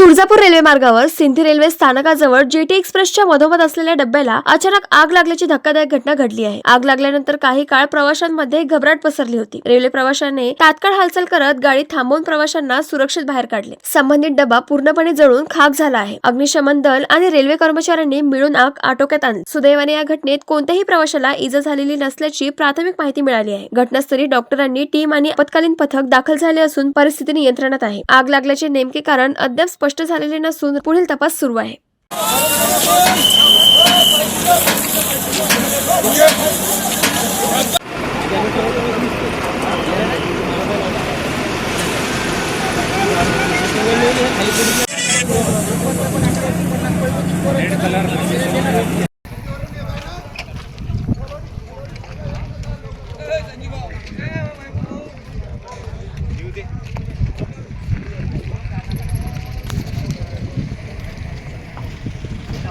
Tuljapur railway मार्गावर Sindhi railway स्थानकाजवळ jetty एक्सप्रेसच्या मधोमध असलेल्या डब्याला अचानक आग लागल्याची धक्कादायक घटना घडली आहे। आग लागल्यानंतर काही काळ प्रवाशांमध्ये घबराट पसरली होती। रेल्वे प्रवाशांनी तात्काळ हालचाल करत गाडी थांबवून प्रवाशांना सुरक्षित बाहेर काढले। संबंधित डबा पूर्णपणे जळून खाक झाला आहे। अग्निशमन दल आणि रेल्वे कर्मचाऱ्यांनी मिळून आग आटोक्यात आणली। सुदैवाने या घटनेत कोणत्याही प्रवाशाला इजा झालेली नसल्याची प्राथमिक माहिती मिळाली आहे। घटनास्थळी डॉक्टरांनी टीम आणि आपत्कालीन पथक दाखल झाले असून परिस्थिती नियंत्रणात आहे। आग लागल्याचे नेमके कारण अद्याप स्पष्ट झालेले नसून पुढील तपास सुरू आहे। Red colour